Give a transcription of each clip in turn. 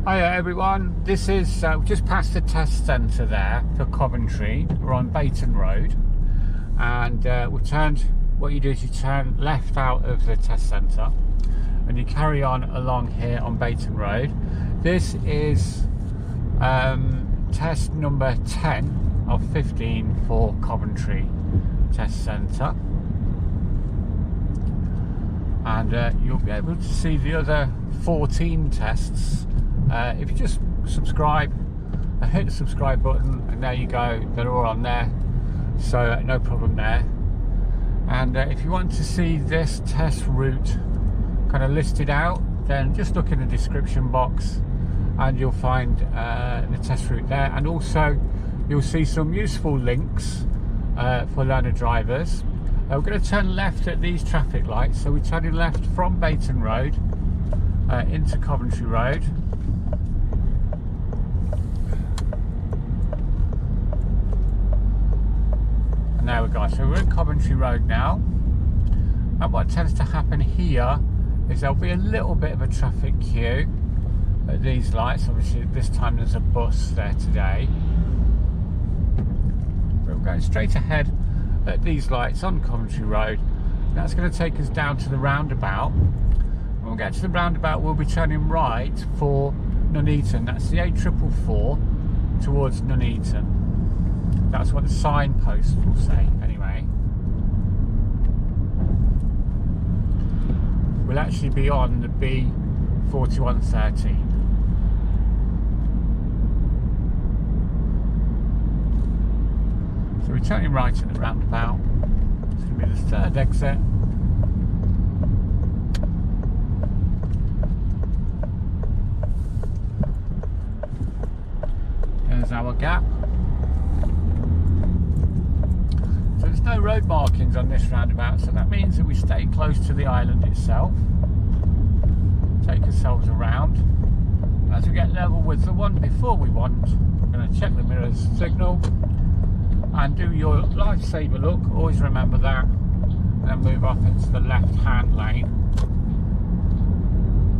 Hiya everyone, this is just past the test centre there for Coventry. We're on Bayton Road and we turned, what you do is you turn left out of the test centre and you carry on along here on Bayton Road. This is test number 10 of 15 for Coventry Test Centre, and you'll be able to see the other 14 tests if you just subscribe, hit the subscribe button, and there you go, they're all on there, so no problem there. And if you want to see this test route kind of listed out, then just look in the description box and you'll find the test route there, and also you'll see some useful links for learner drivers. We're going to turn left at these traffic lights, so we're turning left from Bayton Road into Coventry Road. And there we go, so we're in Coventry Road now, and what tends to happen here is there'll be a little bit of a traffic queue at these lights. Obviously this time there's a bus there today, but we're going straight ahead at these lights on Coventry Road. That's going to take us down to the roundabout. When we get to the roundabout, we'll be turning right for Nuneaton. That's the A444 towards Nuneaton. That's what the signpost will say anyway. We'll actually be on the B4113. So we're turning right at the roundabout. It's going to be the third exit. There's our gap. So there's no road markings on this roundabout, so that means that we stay close to the island itself. Take ourselves around. As we get level with the one before we want, we're going to check the mirrors signal and do your lifesaver look. Always remember that, and then move off into the left hand lane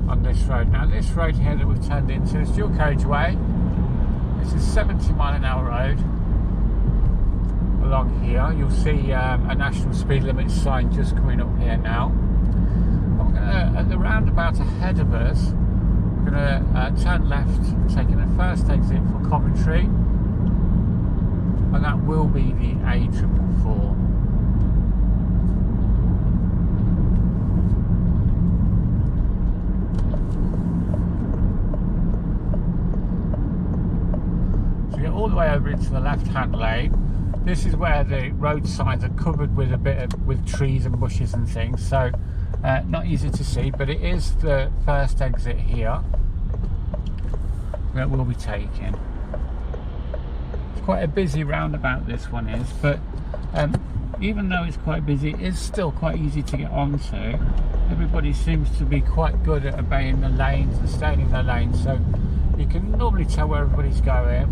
on this road. Now this road here that we've turned into is dual carriageway. This is 70-mile-an-hour road. Along here you'll see a national speed limit sign just coming up here now. We're gonna, at the roundabout ahead of us, we're going to turn left, taking the first exit for Coventry, and that will be the A444. So you get all the way over into the left-hand lane. This is where the road signs are covered with a bit of with trees and bushes and things, so not easy to see, but it is the first exit here that we'll be taking. It's quite a busy roundabout, this one is, but even though it's quite busy, it is still quite easy to get onto. Everybody seems to be quite good at obeying the lanes and staying in their lanes, so you can normally tell where everybody's going.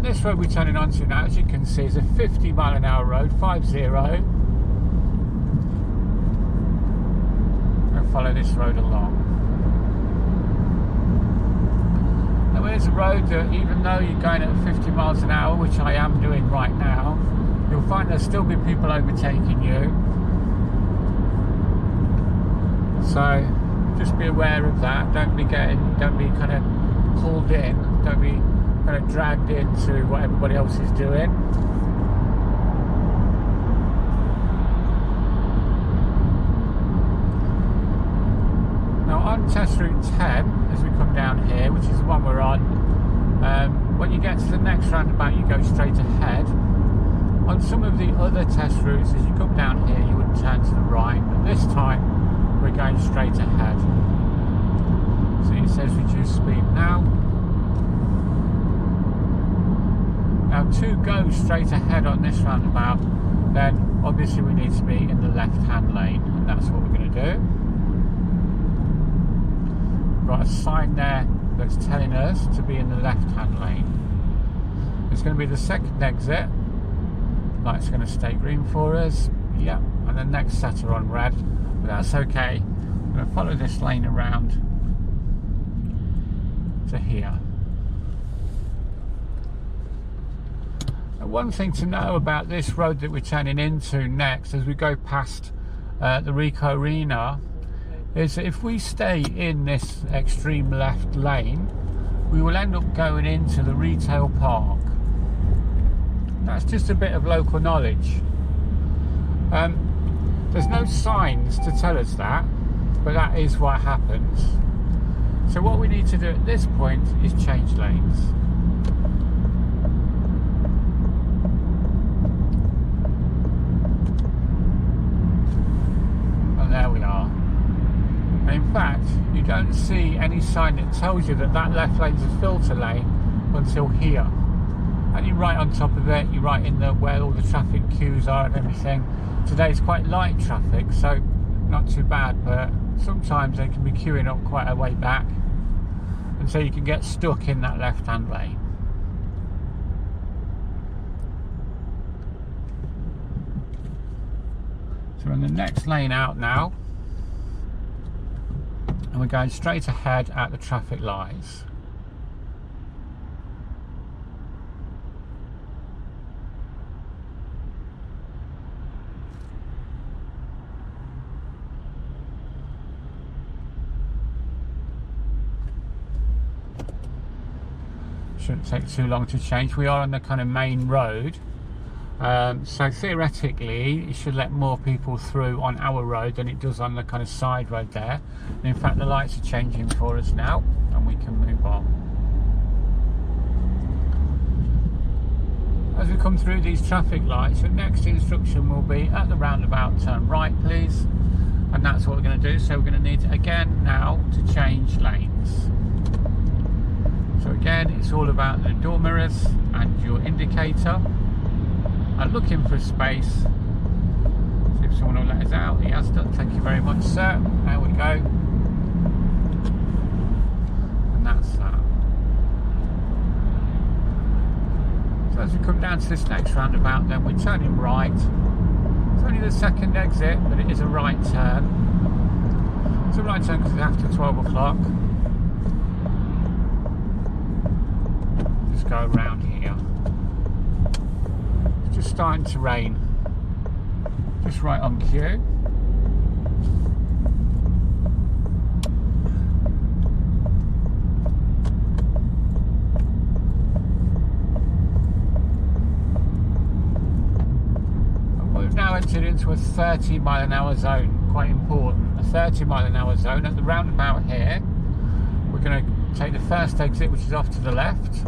This road we're turning onto now, as you can see, is a 50-mile-an-hour road, 50. We'll follow this road along. Now here's a road that, even though you're going at 50 miles an hour, which I am doing right now, you'll find there'll still be people overtaking you. So just be aware of that. Don't be kind of pulled in. Don't be kind of dragged into what everybody else is doing. Now on test route 10, as we come down here, which is the one we're on, when you get to the next roundabout you go straight ahead. On some of the other test routes, as you come down here, you would turn to the right, but this time we're going straight ahead. So it says reduce speed now. Now to go straight ahead on this roundabout, then obviously we need to be in the left-hand lane, and that's what we're going to do. We've got a sign there that's telling us to be in the left-hand lane. It's going to be the second exit. Light's going to stay green for us. Yeah, and the next set are on red, but that's okay. I'm going to follow this lane around to here. One thing to know about this road that we're turning into next as we go past the Rico Arena is that if we stay in this extreme left lane, we will end up going into the retail park. That's just a bit of local knowledge. There's no signs to tell us that, but that is what happens. So what we need to do at this point is change lanes. There we are. And in fact, you don't see any sign that tells you that that left lane's a filter lane until here. And you're right on top of it, you're right in the where all the traffic queues are and everything. Today's quite light traffic, so not too bad, but sometimes they can be queuing up quite a way back, and so you can get stuck in that left-hand lane. So we're in the next lane out now, and we're going straight ahead at the traffic lights. Shouldn't take too long to change. We are on the kind of main road. So theoretically it should let more people through on our road than it does on the kind of side road there. And in fact the lights are changing for us now and we can move on. As we come through these traffic lights, the next instruction will be at the roundabout, turn right please, and that's what we're going to do. So we're going to need again now to change lanes. So again, it's all about the door mirrors and your indicator. And looking for a space. See if someone will let us out. He has done. Thank you very much, sir. There we go. And that's that. So as we come down to this next roundabout, then we're turning right. It's only the second exit, but it is a right turn. It's a right turn because it's after 12 o'clock. Just go around here. Just starting to rain, just right on cue. And we've now entered into a 30-mile-an-hour zone, quite important, a 30-mile-an-hour zone. At the roundabout here, we're going to take the first exit, which is off to the left.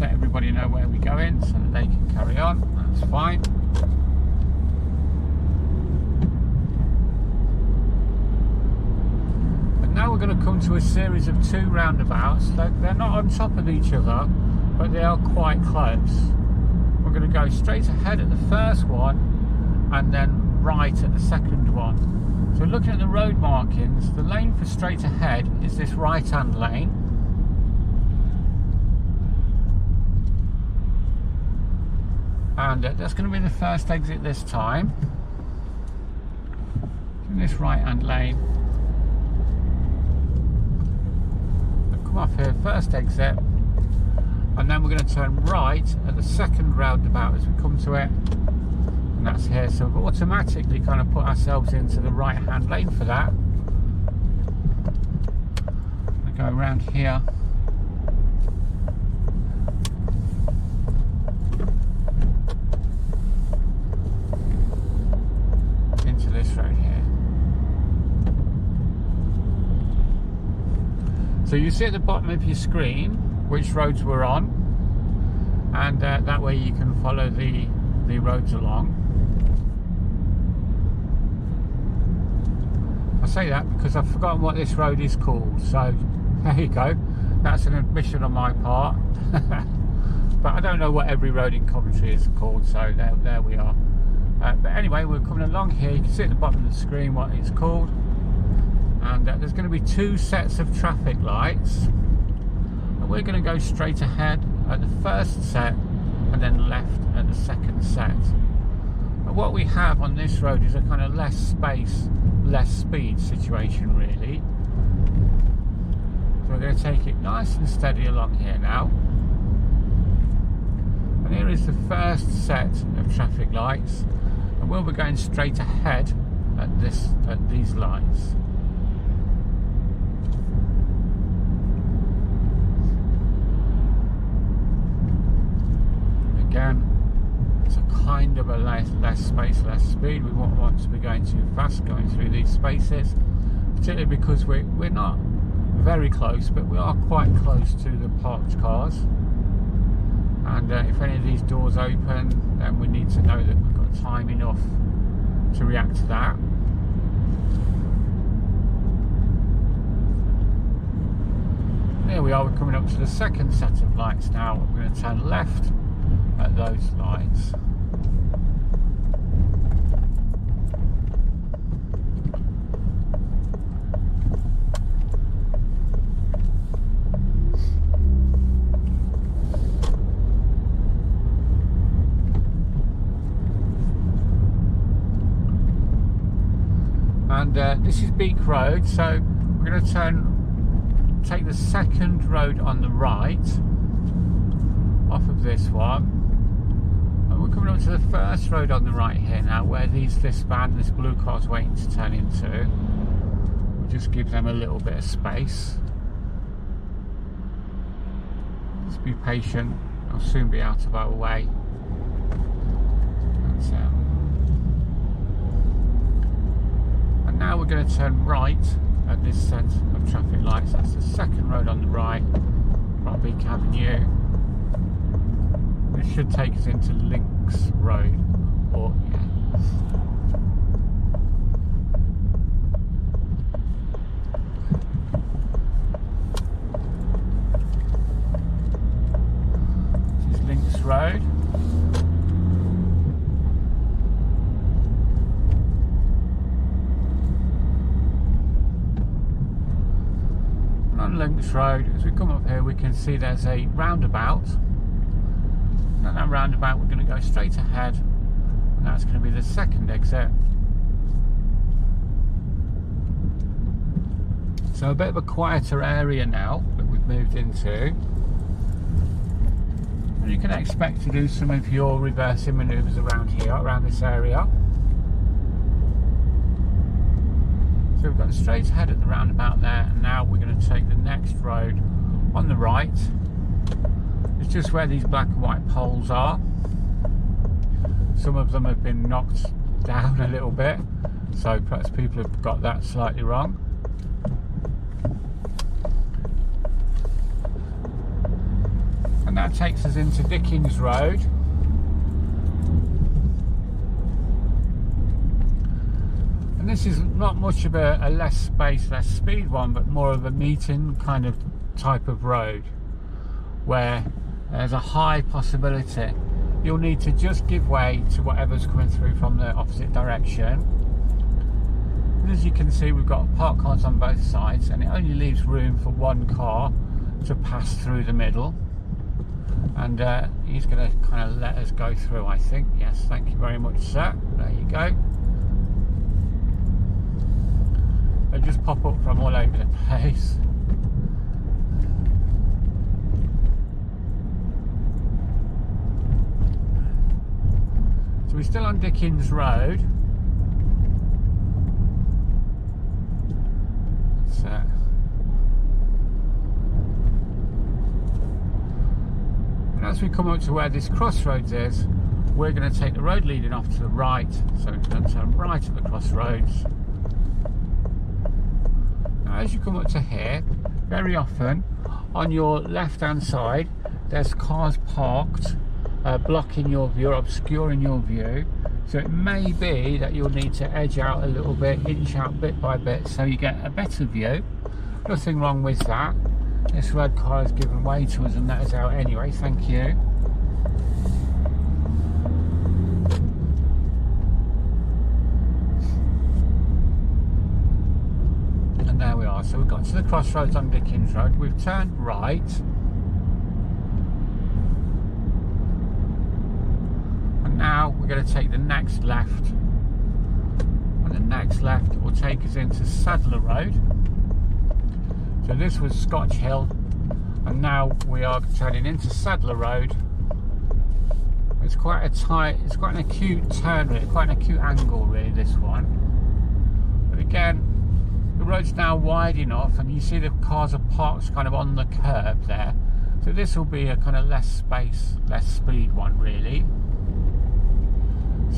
Let everybody know where we're going so that they can carry on. That's fine. And now we're going to come to a series of two roundabouts. They're not on top of each other, but they are quite close. We're going to go straight ahead at the first one and then right at the second one. So looking at the road markings, the lane for straight ahead is this right-hand lane. And that's going to be the first exit this time. In this right-hand lane. We'll come off here, first exit, and then we're going to turn right at the second roundabout as we come to it, and that's here. So we've automatically kind of put ourselves into the right-hand lane for that. We'll go around here. This road here. So you see at the bottom of your screen which roads we're on, and that way you can follow the roads along. I say that because I've forgotten what this road is called, so there you go. That's an admission on my part. But I don't know what every road in Coventry is called, so there we are. But anyway, we're coming along here. You can see at the bottom of the screen what it's called, and there's going to be two sets of traffic lights, and we're going to go straight ahead at the first set and then left at the second set. And But what we have on this road is a kind of less space, less speed situation really. So we're going to take it nice and steady along here now. And here is the first set of traffic lights, and we'll be going straight ahead at these lights. Again, it's a kind of a less space, less speed. We won't want to be going too fast going through these spaces, particularly because we're not very close, but we are quite close to the parked cars. And if any of these doors open, then we need to know that we've got time enough to react to that. Here we are, we're coming up to the second set of lights now. We're going to turn left at those lights. And this is Burnaby Road, so we're going to take the second road on the right off of this one, and we're coming up to the first road on the right here now, where this blue car's waiting to turn into. We'll just give them a little bit of space. Just be patient, I'll soon be out of our way. That's it. And now we're going to turn right at this set of traffic lights. That's the second road on the right from Beak Avenue. This should take us into Links Road, or yeah. This is Links Road. Links Road, as we come up here, we can see there's a roundabout, and at that roundabout we're going to go straight ahead, and that's going to be the second exit. So a bit of a quieter area now that we've moved into, and you can expect to do some of your reversing manoeuvres around here, around this area. So we've got straight ahead at the roundabout there, and now we're going to take the next road on the right. It's just where these black and white poles are. Some of them have been knocked down a little bit, so perhaps people have got that slightly wrong. And that takes us into Dickens Road. And this is not much of a less space, less speed one, but more of a meeting kind of type of road, where there's a high possibility you'll need to just give way to whatever's coming through from the opposite direction. And as you can see, we've got parked cars on both sides, and it only leaves room for one car to pass through the middle. And he's going to kind of let us go through, I think. Yes, thank you very much, sir. There you go. They just pop up from all over the place. So we're still on Dickens Road. That's it. And as we come up to where this crossroads is, we're going to take the road leading off to the right. So we're going to turn right at the crossroads. As you come up to here, very often on your left hand side there's cars parked blocking your view or obscuring your view, so it may be that you'll need to edge out a little bit, inch out bit by bit, so you get a better view. Nothing wrong with that. This red car has given way to us and let us out anyway, thank you. There we are, so we've got to the crossroads on Dickens Road, we've turned right, and now we're going to take the next left, and the next left will take us into SADLER Road. So this was SCOTCHILL, and now we are turning into SADLER Road. It's quite a tight, it's quite an acute turn, really, quite an acute angle really, this one. But again, the road's now wide enough, and you see the cars are parked kind of on the curb there. So this will be a kind of less space, less speed one really.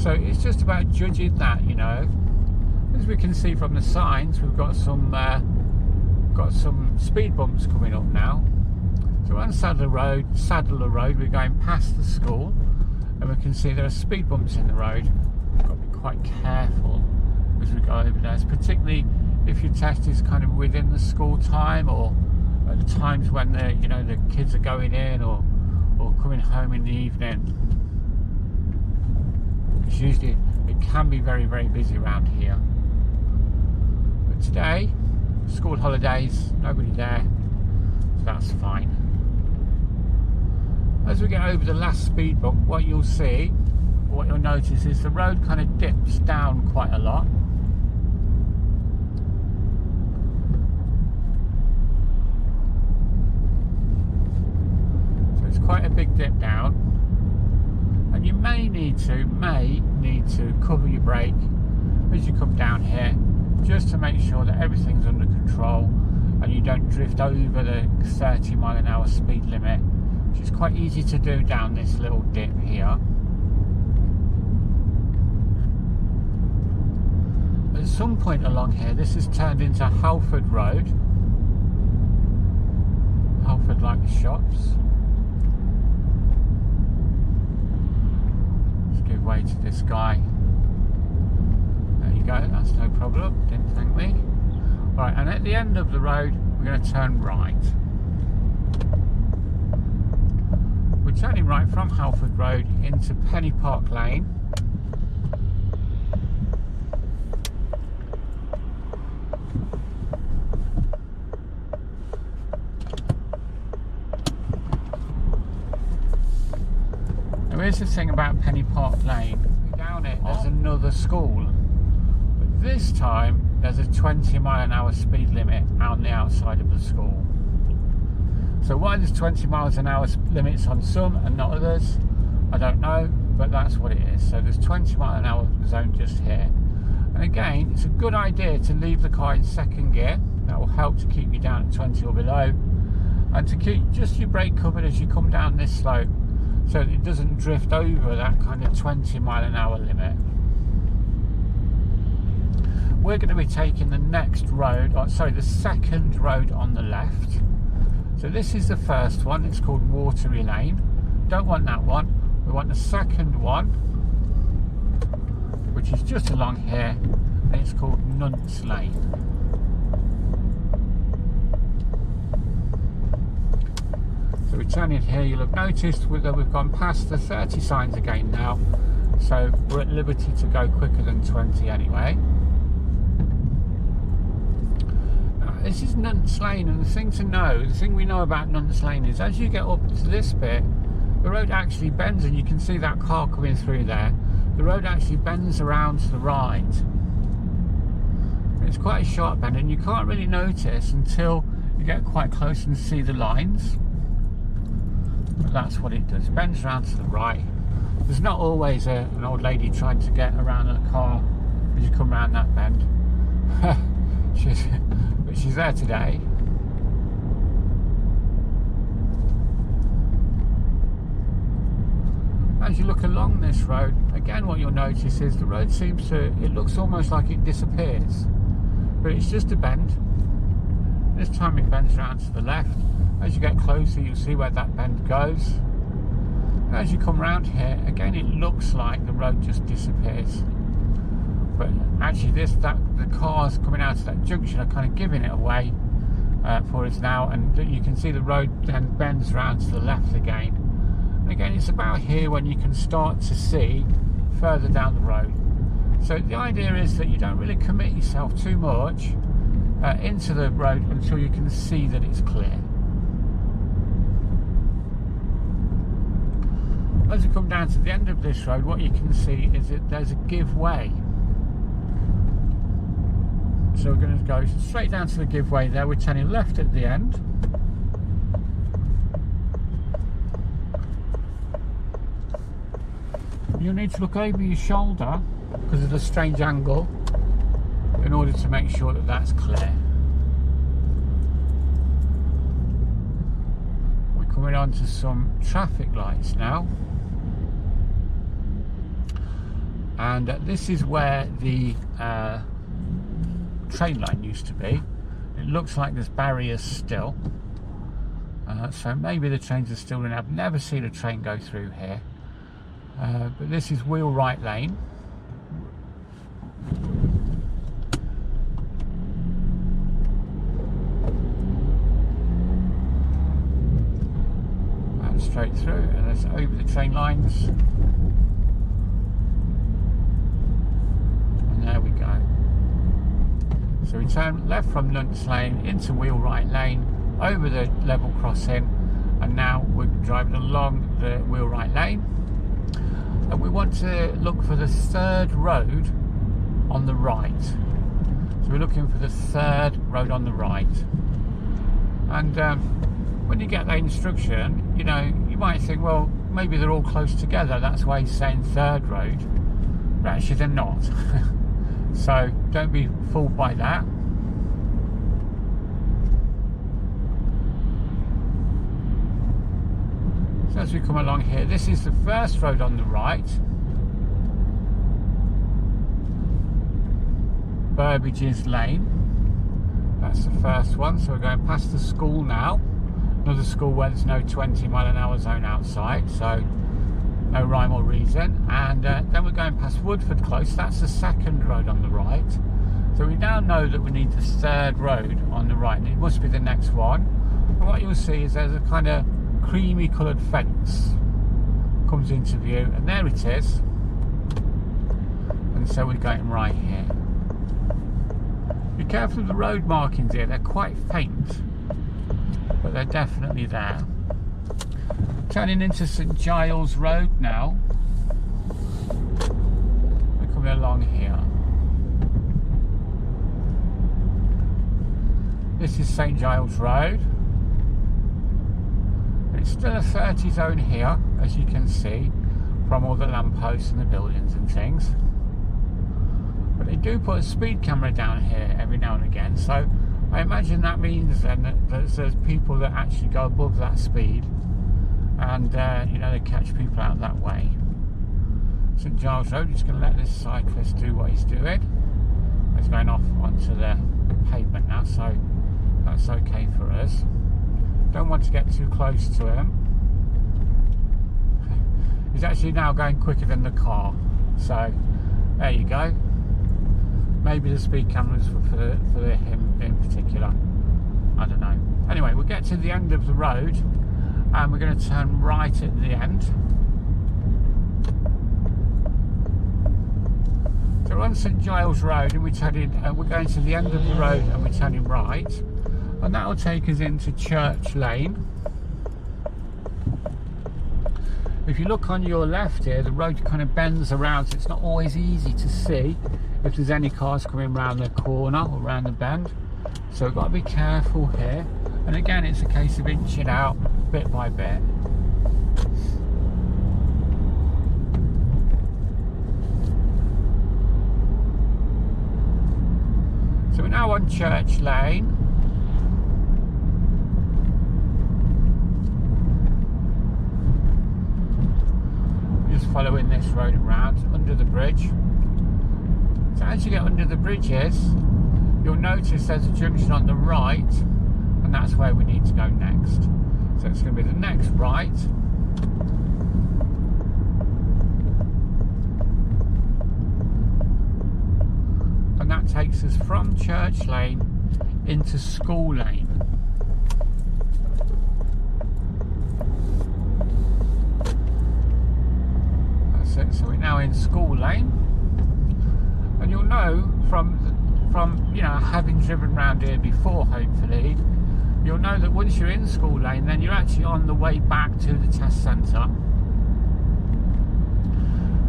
So it's just about judging that, you know. As we can see from the signs, we've got some speed bumps coming up now. So we're on SADLER Road, we're going past the school, and we can see there are speed bumps in the road. We've got to be quite careful as we go over there, particularly if your test is kind of within the school time, or at the times when the kids are going in or coming home in the evening. It's usually, it can be very, very busy around here. But today, school holidays, nobody there, so that's fine. As we get over the last speed bump, what you'll notice is the road kind of dips down quite a lot. So it's quite a big dip down, and you may need to cover your brake as you come down here, just to make sure that everything's under control and you don't drift over the 30-mile-an-hour speed limit, which is quite easy to do down this little dip here. At some point along here, this has turned into HALFORD Road. HALFORD, like the shops. Let's give way to this guy. There you go, that's no problem, didn't thank me. Right, and at the end of the road, we're going to turn right. We're turning right from HALFORD Road into Penny Park Lane. Now here's the thing about Penny Park Lane. Down it, there's another school. But this time, there's a 20-mile-an-hour speed limit on the outside of the school. So why there's 20 miles an hour limits on some and not others, I don't know, but that's what it is. So there's 20-mile-an-hour zone just here. And again, it's a good idea to leave the car in second gear. That will help to keep you down at 20 or below, and to keep just your brake covered as you come down this slope, so that it doesn't drift over that kind of 20-mile-an-hour limit. We're going to be taking the next road, the second road on the left. So this is the first one, it's called Watery Lane. Don't want that one, we want the second one, which is just along here, and it's called NUNTS Lane. So we're turning here, you'll have noticed that we've gone past the 30 signs again now, so we're at liberty to go quicker than 20 anyway. This is NUNTS Lane, and the thing we know about NUNTS Lane is as you get up to this bit, the road actually bends, and you can see that car coming through there. The road actually bends around to the right. It's quite a sharp bend, and you can't really notice until you get quite close and see the lines. But that's what it does, it bends around to the right. There's not always an old lady trying to get around a car as you come around that bend. She's there today. As you look along this road, again what you'll notice is the road it looks almost like it disappears, but it's just a bend. This time it bends around to the left. As you get closer, you'll see where that bend goes. And as you come around here, again it looks like the road just disappears. But actually the cars coming out of that junction are kind of giving it away for us now, and you can see the road then bends around to the left again. And again, it's about here when you can start to see further down the road. So the idea is that you don't really commit yourself too much into the road until you can see that it's clear. As we come down to the end of this road, what you can see is that there's a give way. So we're going to go straight down to the give way there. We're turning left at the end. You'll need to look over your shoulder because of the strange angle in order to make sure that that's clear. We're coming on to some traffic lights now. And this is where the train line used to be. It looks like there's barriers still. So maybe the trains are still in. I've never seen a train go through here. But this is wheelwright lane. And straight through, and that's over the train lines. And there we go. So we turn left from NUNTS lane into wheelwright lane, over the level crossing, and now we're driving along the wheelwright lane. And we want to look for the third road on the right. So we're looking for the third road on the right. And when you get that instruction, you know, you might think, well, maybe they're all close together. That's why he's saying third road. But actually they're not. So don't be fooled by that. So as we come along here, this is the first road on the right. Burbage's Lane. That's the first one. So we're going past the school now. Another school where there's no 20-mile-an-hour zone outside. So no rhyme or reason. And then we're going past Woodford Close. That's the second road on the right. So we now know that we need the third road on the right. And it must be the next one. And what you'll see is there's a kind of creamy coloured fence comes into view, and there it is. And so we're going right here. Be careful of the road markings here, they're quite faint, but they're definitely there. Turning into St Giles Road now. We're coming along here. This is St Giles Road. It's still a 30 zone here, as you can see, from all the lampposts and the buildings and things. But they do put a speed camera down here every now and again, so I imagine that means then that there's people that actually go above that speed, and you know, they catch people out that way. St Giles Road, just going to let this cyclist do what he's doing. He's going off onto the pavement now, so that's okay for us. Don't want to get too close to him. He's actually now going quicker than the car, so there you go. Maybe the speed cameras for him in particular, I don't know. Anyway, we'll get to the end of the road and we're going to turn right at the end. So we're on St Giles Road and we're going to the end of the road and we're turning right. And that will take us into Church Lane. If you look on your left here, the road kind of bends around, so it's not always easy to see if there's any cars coming round the corner or round the bend. So we've got to be careful here. And again, it's a case of inching out bit by bit. So we're now on Church Lane. Following this road around under the bridge. So as you get under the bridges, you'll notice there's a junction on the right, and that's where we need to go next. So it's going to be the next right. And that takes us from Church Lane into School Lane. So we're now in School Lane, and you'll know from you know, having driven around here before, hopefully, you'll know that once you're in School Lane, then you're actually on the way back to the test centre.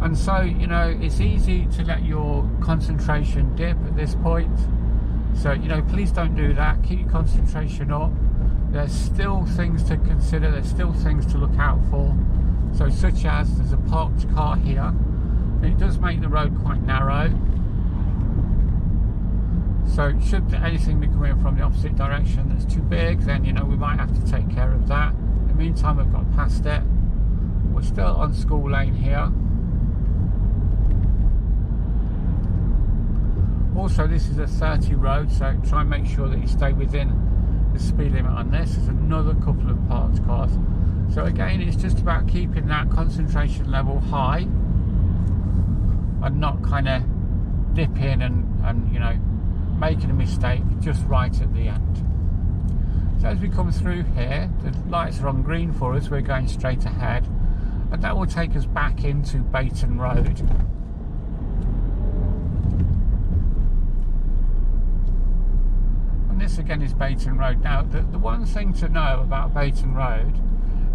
And so, you know, it's easy to let your concentration dip at this point. So, you know, please don't do that. Keep your concentration up. There's still things to consider. There's still things to look out for. So, such as there's a parked car here. And it does make the road quite narrow. So, should anything be coming from the opposite direction that's too big, then, you know, we might have to take care of that. In the meantime, we've got past it. We're still on school lane here. Also, this is a 30 road, so try and make sure that you stay within the speed limit on this. There's another couple of parked cars. So again, it's just about keeping that concentration level high and not kind of dipping and you know, making a mistake just right at the end. So as we come through here, the lights are on green for us. We're going straight ahead, and that will take us back into Bayton Road. This again is Bayton Road. Now the one thing to know about Bayton Road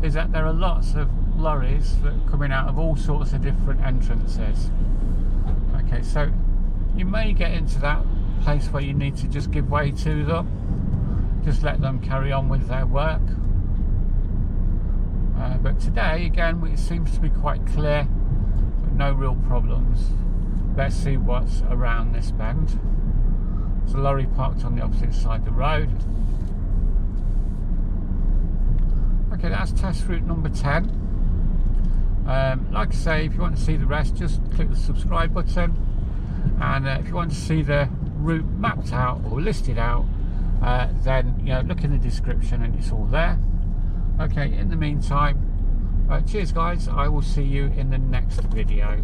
is that there are lots of lorries that are coming out of all sorts of different entrances. Okay, so you may get into that place where you need to just give way to them, just let them carry on with their work. But today again it seems to be quite clear, no real problems. Let's see what's around this bend. There's a lorry parked on the opposite side of the road. Okay, that's test route number 10. Like I say, if you want to see the rest, just click the subscribe button. And if you want to see the route mapped out or listed out, then you know, look in the description and it's all there. Okay, in the meantime, cheers guys, I will see you in the next video.